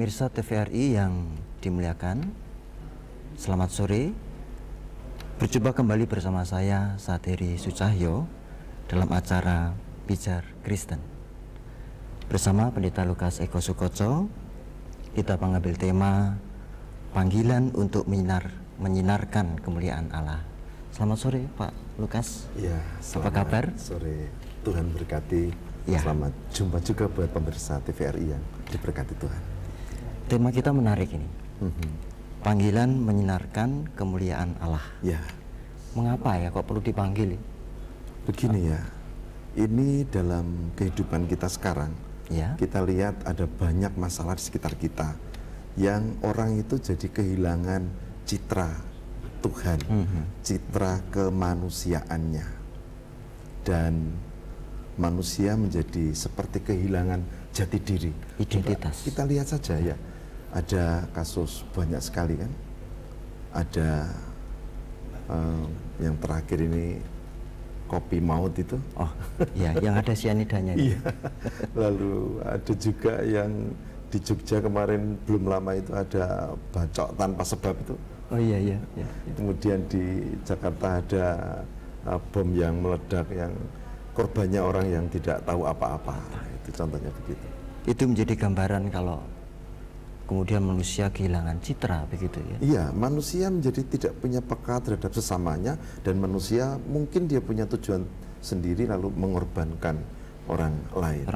Pemirsa TVRI yang dimuliakan, selamat sore. Berjumpa kembali bersama saya Sateri Sucahyo dalam acara Pijar Kristen. Bersama Pendeta Lukas Eko Sukoco, kita mengambil tema panggilan untuk menyinarkan kemuliaan Allah. Selamat sore Pak Lukas. Ya, apa kabar? Sore, Tuhan berkati. Ya. Selamat jumpa juga buat pemirsa TVRI yang diberkati Tuhan. Tema kita menarik ini. Panggilan menyinarkan kemuliaan Allah. Ya. Mengapa ya kok perlu dipanggil? Begini ya, ini dalam kehidupan kita sekarang, ya. Kita lihat ada banyak masalah di sekitar kita yang orang itu jadi kehilangan citra Tuhan, citra kemanusiaannya, dan manusia menjadi seperti kehilangan jati diri, identitas. Coba kita lihat saja ya, ada kasus banyak sekali kan, ada yang terakhir ini kopi maut itu. Oh, ya, yang ada cyanidanya. Iya. Lalu ada juga yang di Jogja kemarin belum lama itu ada bacok tanpa sebab itu. Oh iya, iya. Kemudian di Jakarta ada bom yang meledak yang korbannya orang yang tidak tahu apa-apa. Itu contohnya begitu. Itu menjadi gambaran kalau kemudian manusia kehilangan citra, begitu ya? Iya, manusia menjadi tidak punya peka terhadap sesamanya, dan manusia mungkin dia punya tujuan sendiri lalu mengorbankan orang lain.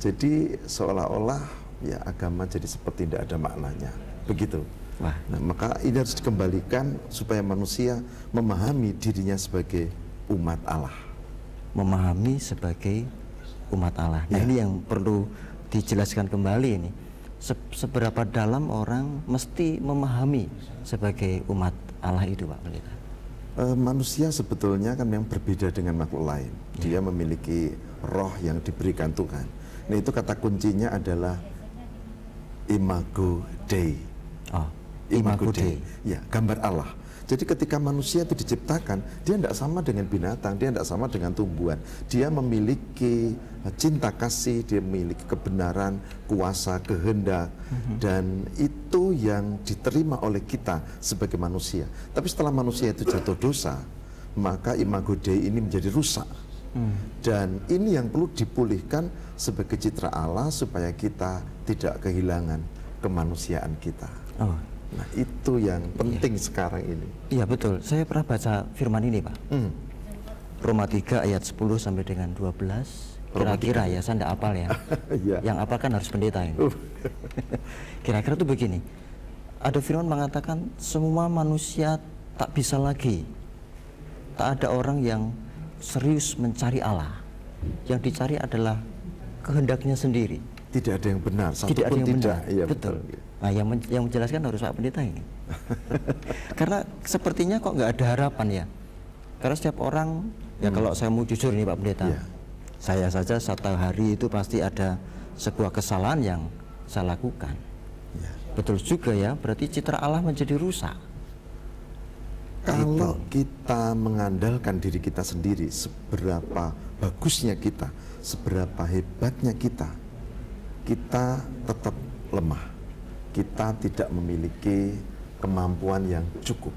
Jadi seolah-olah ya agama jadi seperti tidak ada maknanya, begitu. Wah. Nah, maka ini harus dikembalikan supaya manusia memahami dirinya sebagai umat Allah. Memahami sebagai umat Allah. Nah, ini yang perlu dijelaskan kembali ini. Seberapa dalam orang mesti memahami sebagai umat Allah itu, Pak Pendeta? Manusia sebetulnya kan memang berbeda dengan makhluk lain. Dia memiliki roh yang diberikan Tuhan. Nah, itu kata kuncinya adalah imago Dei. Oh, imago Dei. Ya, gambar Allah. Jadi ketika manusia itu diciptakan, dia tidak sama dengan binatang, dia tidak sama dengan tumbuhan. Dia memiliki cinta kasih, dia memiliki kebenaran, kuasa, kehendak, dan itu yang diterima oleh kita sebagai manusia. Tapi setelah manusia itu jatuh dosa, maka imago Dei ini menjadi rusak. Dan ini yang perlu dipulihkan sebagai citra Allah supaya kita tidak kehilangan kemanusiaan kita. Oh. Nah, itu yang penting sekarang ini. Iya, betul. Saya pernah baca firman ini, Pak. Roma 3 ayat 10 sampai dengan 12. Kira-kira ya, saya tidak hafal ya. Yang hafal kan harus pendeta ini. Kira-kira tuh begini. Ada firman mengatakan semua manusia tak bisa lagi. Tak ada orang yang serius mencari Allah. Yang dicari adalah kehendaknya sendiri. Tidak ada yang benar, satu tidak ada yang tidak. Benar. Iya, betul. Nah, yang menjelaskan harus Pak Pendeta ini. Karena sepertinya kok nggak ada harapan ya. Karena setiap orang, ya kalau saya mau jujur nih Pak Pendeta, saya saja satu hari itu pasti ada sebuah kesalahan yang saya lakukan. Betul juga ya, berarti citra Allah menjadi rusak. Kalau kita mengandalkan diri kita sendiri, seberapa bagusnya kita, seberapa hebatnya kita tetap lemah. Kita tidak memiliki kemampuan yang cukup.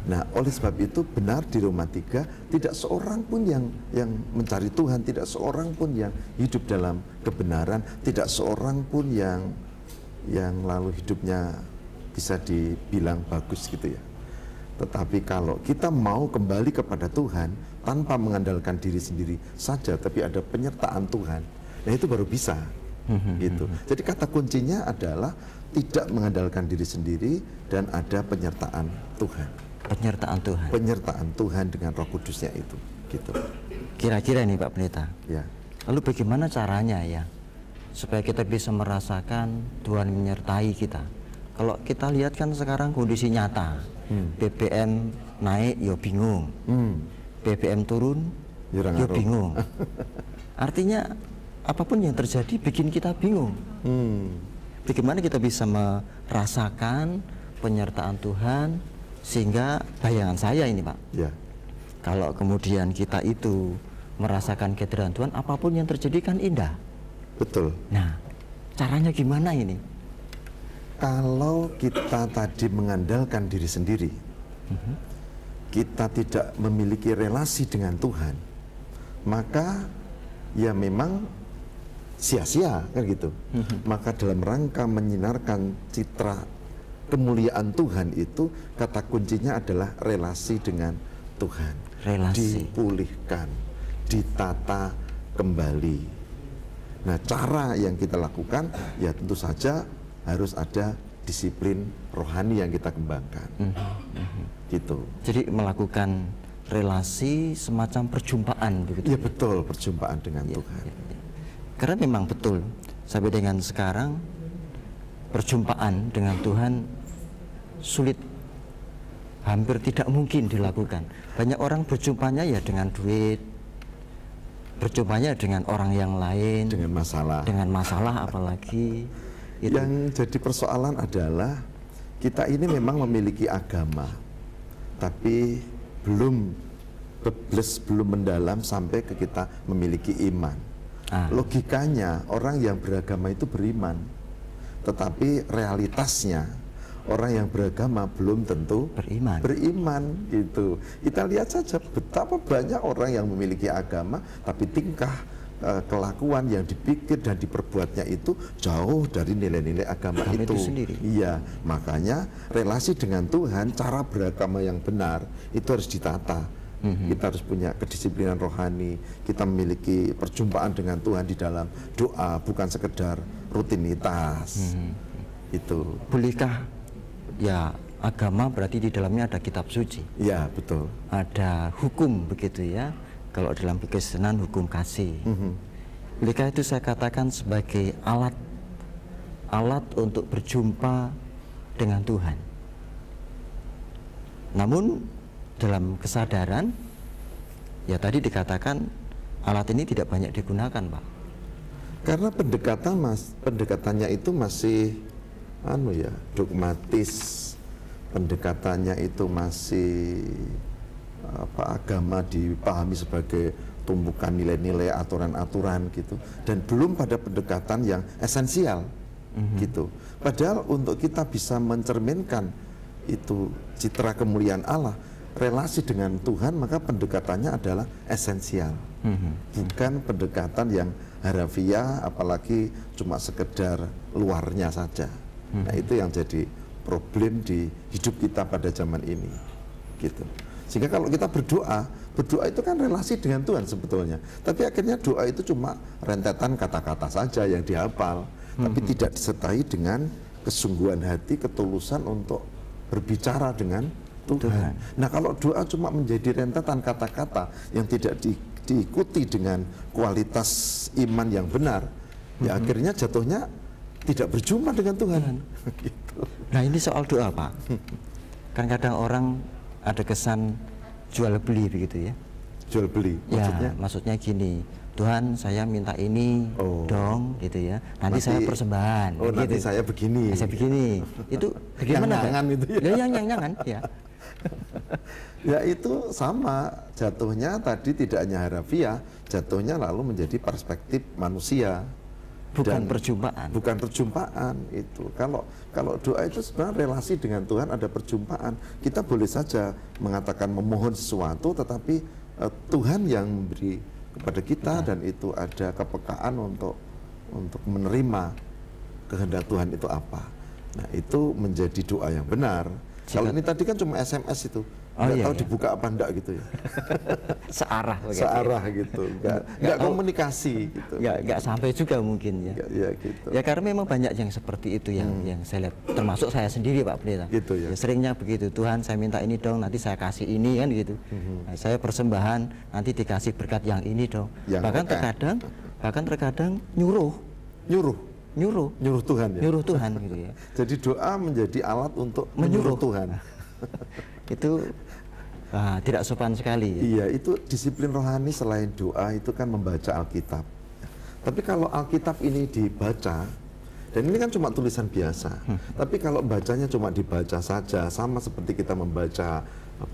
Nah, oleh sebab itu benar di Roma 3, tidak seorang pun yang mencari Tuhan, tidak seorang pun yang hidup dalam kebenaran, tidak seorang pun yang lalu hidupnya bisa dibilang bagus gitu ya. Tetapi kalau kita mau kembali kepada Tuhan tanpa mengandalkan diri sendiri saja, tapi ada penyertaan Tuhan, nah itu baru bisa. Gitu. Jadi kata kuncinya adalah tidak mengandalkan diri sendiri dan ada penyertaan Tuhan. Penyertaan Tuhan. Penyertaan Tuhan dengan Roh Kudusnya itu. Gitu. Kira-kira ini Pak Pendeta. Ya. Lalu bagaimana caranya ya supaya kita bisa merasakan Tuhan menyertai kita? Kalau kita lihat kan sekarang kondisi nyata, BBM naik, yo bingung. BBM turun, yo bingung. Artinya apapun yang terjadi bikin kita bingung. Bagaimana kita bisa merasakan penyertaan Tuhan sehingga bayangan saya ini Pak, kalau kemudian kita itu merasakan kehadiran Tuhan, apapun yang terjadi kan indah. Betul. Nah, caranya gimana ini? Kalau kita tadi mengandalkan diri sendiri, kita tidak memiliki relasi dengan Tuhan, maka ya memang sia-sia kan gitu. Maka dalam rangka menyinarkan citra kemuliaan Tuhan itu, kata kuncinya adalah relasi dengan Tuhan. Relasi. Dipulihkan, ditata kembali. Nah, cara yang kita lakukan ya tentu saja harus ada disiplin rohani yang kita kembangkan. Gitu. Jadi melakukan relasi semacam perjumpaan begitu. Ya betul, perjumpaan dengan Tuhan. Ya. Karena memang betul sampai dengan sekarang perjumpaan dengan Tuhan sulit, hampir tidak mungkin dilakukan. Banyak orang berjumpanya ya dengan duit, berjumpanya dengan orang yang lain, dengan masalah apalagi. Yang jadi persoalan adalah kita ini memang memiliki agama, tapi belum mendalam sampai ke kita memiliki iman. Logikanya orang yang beragama itu beriman, tetapi realitasnya orang yang beragama belum tentu beriman gitu. Kita lihat saja betapa banyak orang yang memiliki agama tapi tingkah kelakuan yang dipikir dan diperbuatnya itu jauh dari nilai-nilai agama itu sendiri. Iya, makanya relasi dengan Tuhan, cara beragama yang benar itu harus ditata. Kita harus punya kedisiplinan rohani, kita memiliki perjumpaan dengan Tuhan di dalam doa, bukan sekedar rutinitas. Itu. Bolehkah ya agama berarti di dalamnya ada kitab suci? Ya, betul. Ada hukum begitu ya. Kalau dalam Kekristenan hukum kasih. Bolehkah itu saya katakan sebagai alat untuk berjumpa dengan Tuhan? Namun dalam kesadaran ya tadi dikatakan alat ini tidak banyak digunakan, Pak. Karena pendekatannya itu masih dogmatis. Pendekatannya itu masih agama dipahami sebagai tumpukan nilai-nilai, aturan-aturan gitu, dan belum pada pendekatan yang esensial gitu. Padahal untuk kita bisa mencerminkan itu citra kemuliaan Allah, relasi dengan Tuhan, maka pendekatannya adalah esensial, bukan pendekatan yang harafiah, apalagi cuma sekedar luarnya saja. Nah, itu yang jadi problem di hidup kita pada zaman ini gitu. Sehingga kalau kita berdoa itu kan relasi dengan Tuhan sebetulnya. Tapi akhirnya doa itu cuma rentetan kata-kata saja yang dihafal, tapi tidak disertai dengan kesungguhan hati, ketulusan untuk berbicara dengan Tuhan. Nah, kalau doa cuma menjadi rentetan kata-kata yang tidak diikuti dengan kualitas iman yang benar, ya akhirnya jatuhnya tidak berjumpa dengan Tuhan. Gitu. Nah, ini soal doa, Pak. Kan kadang orang ada kesan jual beli begitu ya. Jual beli maksudnya? Ya, maksudnya gini, Tuhan saya minta ini dong gitu ya. Nanti saya persembahan. Nanti gitu. saya begini. Saya begini. Itu bagaimana? Yang itu ya. Yang ya. Ya itu sama jatuhnya tadi, tidak hanya harafiah, jatuhnya lalu menjadi perspektif manusia. Bukan perjumpaan. Bukan perjumpaan itu. Kalau doa itu sebenarnya relasi dengan Tuhan, ada perjumpaan. Kita boleh saja mengatakan memohon sesuatu, tetapi Tuhan yang memberi kepada kita, dan itu ada kepekaan untuk menerima kehendak Tuhan itu apa. Nah, itu menjadi doa yang benar. Kalau ini tadi kan cuma SMS itu. Nggak tahu dibuka apa enggak gitu ya. Searah gitu. Nggak komunikasi gitu. Nggak sampai juga mungkin ya. Ya gitu. Ya karena memang banyak yang seperti itu yang saya lihat, termasuk saya sendiri, Pak Pendeta. Gitu ya. Ya seringnya begitu, Tuhan saya minta ini dong, nanti saya kasih ini kan gitu. Nah, saya persembahan, nanti dikasih berkat yang ini dong. Bahkan terkadang nyuruh Tuhan ya. Nyuruh Tuhan gitu ya. Jadi doa menjadi alat untuk menyuruh Tuhan. Itu tidak sopan sekali ya. Iya, itu disiplin rohani. Selain doa itu kan membaca Alkitab. Tapi kalau Alkitab ini dibaca, dan ini kan cuma tulisan biasa, tapi kalau bacanya cuma dibaca saja, sama seperti kita membaca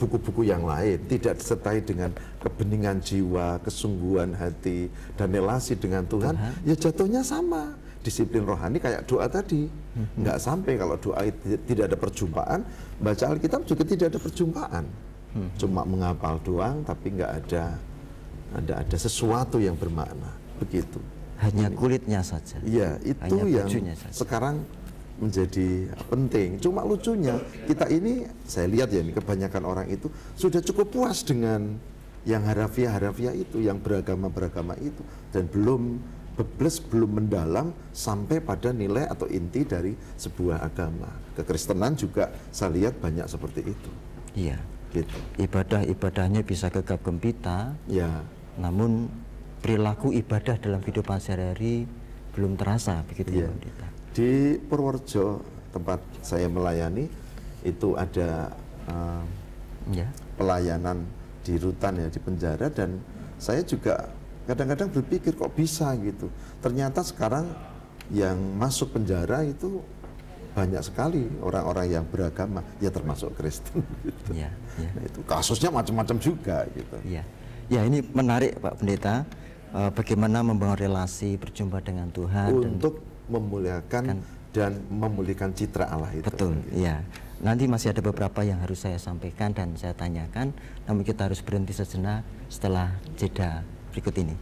buku-buku yang lain, tidak disertai dengan kebeningan jiwa, kesungguhan hati, dan relasi dengan Tuhan, ya jatuhnya sama. disiplin rohani kayak doa tadi. Nggak sampai kalau doa tidak ada perjumpaan, baca Alkitab juga tidak ada perjumpaan. Cuma menghafal doang, tapi nggak ada sesuatu yang bermakna. Begitu. Hanya kulitnya saja. Iya, itu hanya yang saja. sekarang menjadi penting. Cuma lucunya kita ini, saya lihat ya, ini kebanyakan orang itu sudah cukup puas dengan yang harafiah itu, yang beragama itu, dan belum mendalam sampai pada nilai atau inti dari sebuah agama. Kekristenan juga saya lihat banyak seperti itu. Iya. Gitu. Ibadahnya bisa gegap gempita. Ya. Namun perilaku ibadah dalam kehidupan sehari-hari belum terasa, begitu ya, Pendeta. Di Purworejo, tempat saya melayani, itu ada pelayanan di rutan ya, di penjara, dan saya juga kadang-kadang berpikir kok bisa gitu. Ternyata sekarang yang masuk penjara itu banyak sekali orang-orang yang beragama, ya termasuk Kristen. Gitu. Ya. Nah, itu kasusnya macam-macam juga gitu. Ya, ini menarik Pak Pendeta, bagaimana membangun relasi berjumpa dengan Tuhan untuk memuliakan dan memulihkan citra Allah itu. Betul, ya. Nanti masih ada beberapa yang harus saya sampaikan dan saya tanyakan, namun kita harus berhenti sejenak setelah jeda berikut ini.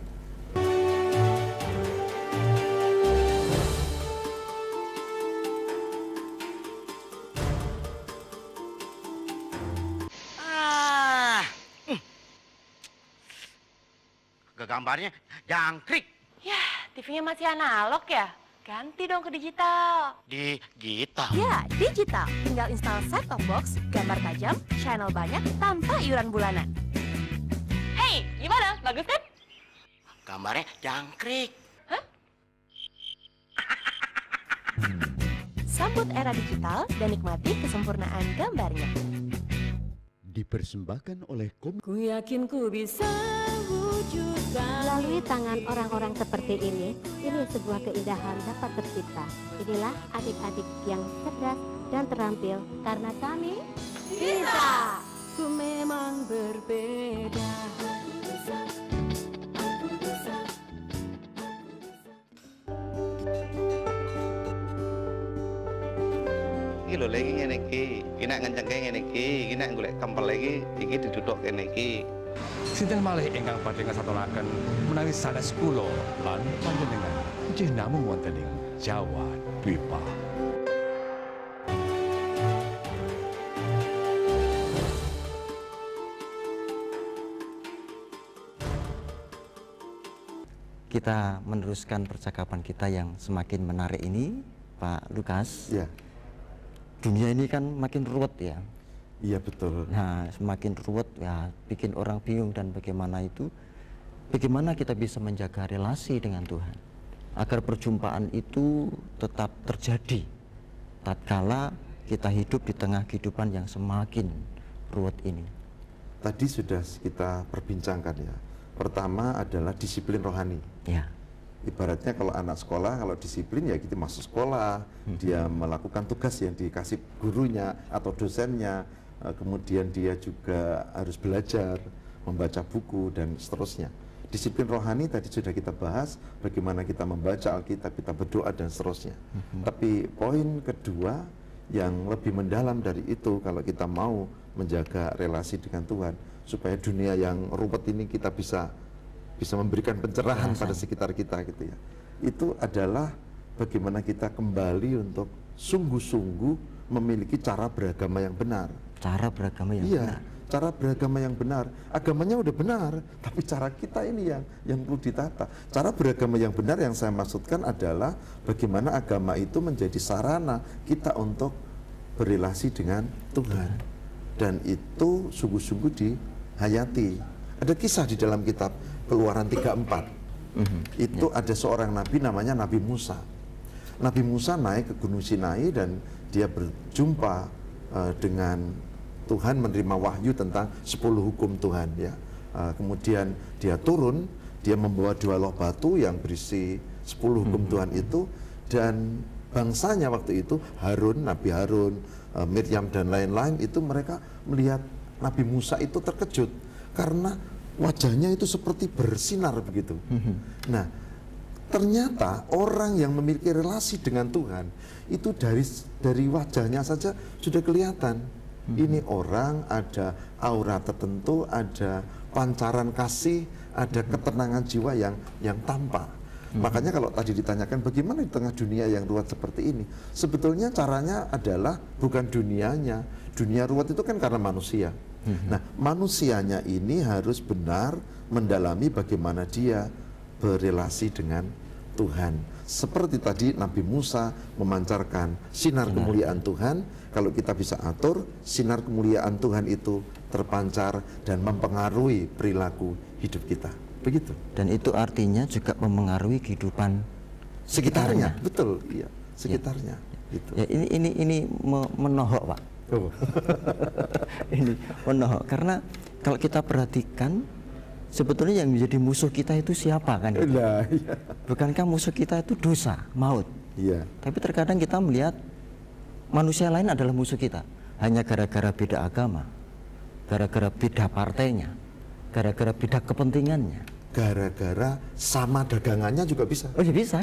Gambarnya jangkrik. Ya, TV-nya masih analog ya? Ganti dong ke digital. Digital? Ya, digital. Tinggal install set-top box, gambar tajam, channel banyak, tanpa iuran bulanan. Hey, gimana? Bagus kan? Gambarnya jangkrik. Hah? Sambut era digital dan nikmati kesempurnaan gambarnya. Dipersembahkan oleh Ku yakin ku bisa wujudkan. Melalui tangan orang-orang seperti ini sebuah keindahan dapat tercipta. Inilah adik-adik yang cerdas dan terampil karena kami Bisa. Ku memang berbeda. Iki lho lagi ngene iki, kena ngencengke ngene iki, kena golek kempel lagi, iki diduduk kene iki. Sinten malih ingkang badhe ngasatonaken menawi sanes kula lan panjenengan nggih namung wonten ing Jawa Dwipa. Kita meneruskan percakapan kita yang semakin menarik ini, Pak Lukas. Ya. Dunia ini kan makin ruwet ya. Iya betul. Nah, semakin ruwet ya, bikin orang bingung, dan bagaimana kita bisa menjaga relasi dengan Tuhan agar perjumpaan itu tetap terjadi tatkala kita hidup di tengah kehidupan yang semakin ruwet ini. Tadi sudah kita perbincangkan ya. Pertama adalah disiplin rohani. Ya. Ibaratnya kalau anak sekolah, kalau disiplin ya kita masuk sekolah, dia melakukan tugas yang dikasih gurunya atau dosennya, kemudian dia juga harus belajar, membaca buku dan seterusnya. Disiplin rohani tadi sudah kita bahas, bagaimana kita membaca Alkitab, kita berdoa dan seterusnya. Tapi poin kedua yang lebih mendalam dari itu, kalau kita mau menjaga relasi dengan Tuhan, supaya dunia yang ruwet ini kita bisa memberikan pencerahan pada sekitar kita gitu ya. Itu adalah bagaimana kita kembali untuk sungguh-sungguh memiliki cara beragama yang benar. Cara beragama yang benar. Cara beragama yang benar. Agamanya udah benar, tapi cara kita ini yang perlu ditata. Cara beragama yang benar yang saya maksudkan adalah bagaimana agama itu menjadi sarana kita untuk berrelasi dengan Tuhan. Dan itu sungguh-sungguh dihayati. Ada kisah di dalam kitab Keluaran 34. Itu ada seorang nabi namanya Nabi Musa. Nabi Musa naik ke Gunung Sinai dan dia berjumpa dengan Tuhan, menerima wahyu tentang 10 hukum Tuhan ya. Kemudian dia turun, dia membawa 2 loh batu yang berisi 10 hukum Tuhan itu, dan bangsanya waktu itu Harun, Nabi Harun, Miriam dan lain-lain itu mereka melihat Nabi Musa itu terkejut karena wajahnya itu seperti bersinar begitu. Nah, ternyata orang yang memiliki relasi dengan Tuhan itu dari wajahnya saja sudah kelihatan. Ini orang ada aura tertentu, ada pancaran kasih, ada ketenangan jiwa yang tampak. Makanya kalau tadi ditanyakan bagaimana di tengah dunia yang ruwet seperti ini, sebetulnya caranya adalah bukan dunianya. Dunia ruwet itu kan karena manusia. Nah, manusianya ini harus benar mendalami bagaimana dia berrelasi dengan Tuhan. Seperti tadi Nabi Musa memancarkan sinar kemuliaan Tuhan, kalau kita bisa atur sinar kemuliaan Tuhan itu terpancar dan mempengaruhi perilaku hidup kita. Begitu. Dan itu artinya juga memengaruhi kehidupan Sekitarnya, sekitarnya. betul, iya, sekitarnya. Gitu. Ya, ini menohok, Pak. Oh. Ini menohok karena kalau kita perhatikan sebetulnya yang menjadi musuh kita itu siapa kan? Nah, iya. Bukankah musuh kita itu dosa, maut? Iya. Tapi terkadang kita melihat manusia lain adalah musuh kita hanya gara-gara beda agama, gara-gara beda partainya, gara-gara beda kepentingannya. Gara-gara sama dagangannya juga bisa. Oh ya bisa.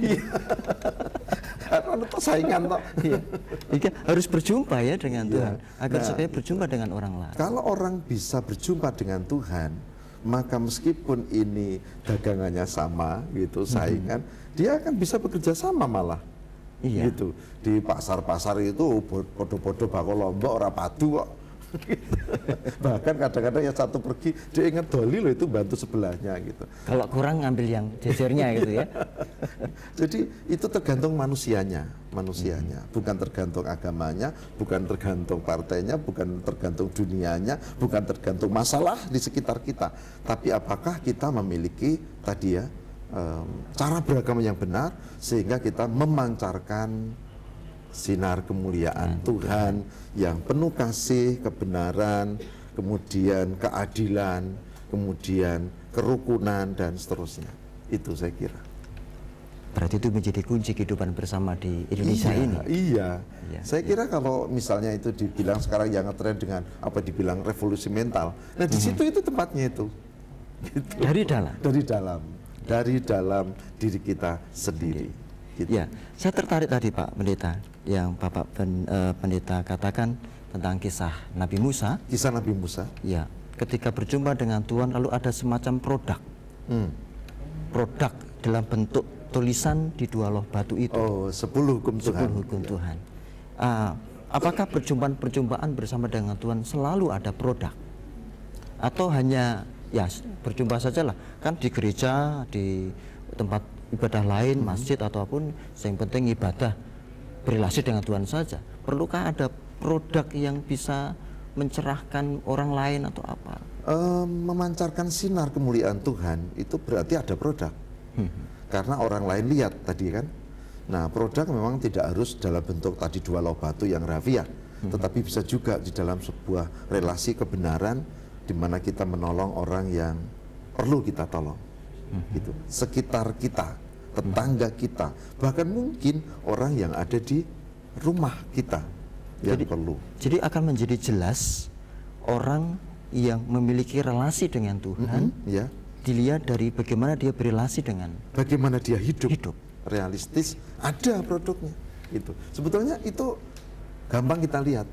Karena itu saingan toh. Iya. Jadi harus berjumpa ya dengan Tuhan agar Nah, supaya berjumpa dengan orang lain. Kalau orang bisa berjumpa dengan Tuhan, maka meskipun ini dagangannya sama gitu, saingan, dia akan bisa bekerja sama malah. Iya. Gitu. Di pasar-pasar itu podo-podo bakal lombok ora padu kok. Bahkan kadang-kadang yang satu pergi dia ingat doli loh itu bantu sebelahnya gitu. Kalau kurang ngambil yang jejernya gitu ya. Jadi itu tergantung manusianya, bukan tergantung agamanya, bukan tergantung partainya, bukan tergantung dunianya, bukan tergantung masalah di sekitar kita. Tapi apakah kita memiliki tadi ya cara beragama yang benar sehingga kita memancarkan sinar kemuliaan Tuhan yang penuh kasih, kebenaran, kemudian keadilan, kemudian kerukunan dan seterusnya. Itu saya kira. Berarti itu menjadi kunci kehidupan bersama di Indonesia ini. Iya. Saya iya. kira kalau misalnya itu dibilang sekarang yang ngetren dengan apa dibilang revolusi mental. Nah, di situ itu tempatnya itu. Gitu. Dari dalam diri kita sendiri. Gitu. Ya, saya tertarik tadi Pak Pendeta yang Bapak Pendeta katakan tentang kisah Nabi Musa. Kisah Nabi Musa. Ya, ketika berjumpa dengan Tuhan lalu ada semacam produk. Produk dalam bentuk tulisan di dua loh batu itu. Oh, 10 hukum Tuhan. 10 hukum Tuhan. Apakah perjumpaan bersama dengan Tuhan selalu ada produk? Atau hanya ya berjumpa sajalah, kan di gereja, di tempat ibadah lain, masjid ataupun yang penting ibadah berrelasi dengan Tuhan saja. Perlukah ada produk yang bisa mencerahkan orang lain atau apa? Memancarkan sinar kemuliaan Tuhan itu berarti ada produk. Karena orang lain lihat tadi kan. Nah, produk memang tidak harus dalam bentuk tadi dua loh batu yang rafiah, tetapi bisa juga di dalam sebuah relasi kebenaran di mana kita menolong orang yang perlu kita tolong. Gitu. Sekitar kita, tetangga kita, bahkan mungkin orang yang ada di rumah kita yang perlu. Jadi akan menjadi jelas orang yang memiliki relasi dengan Tuhan, ya. Dilihat dari bagaimana dia berrelasi dengan bagaimana dia hidup. Realistis, ada produknya. Itu sebetulnya itu gampang kita lihat,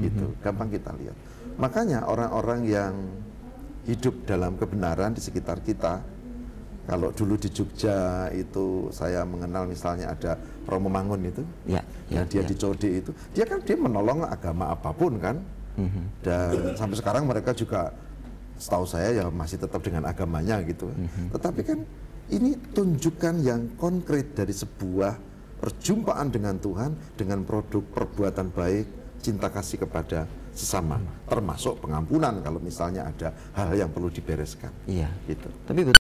gitu, gampang kita lihat. Makanya orang-orang yang hidup dalam kebenaran di sekitar kita. Kalau dulu di Jogja itu saya mengenal misalnya ada Romo Mangun itu, dia di Code itu, dia menolong agama apapun kan, dan sampai sekarang mereka juga setahu saya ya masih tetap dengan agamanya gitu. Tetapi kan ini tunjukkan yang konkret dari sebuah perjumpaan dengan Tuhan dengan produk perbuatan baik, cinta kasih kepada sesama, termasuk pengampunan kalau misalnya ada hal yang perlu dibereskan. Iya. Gitu. Tapi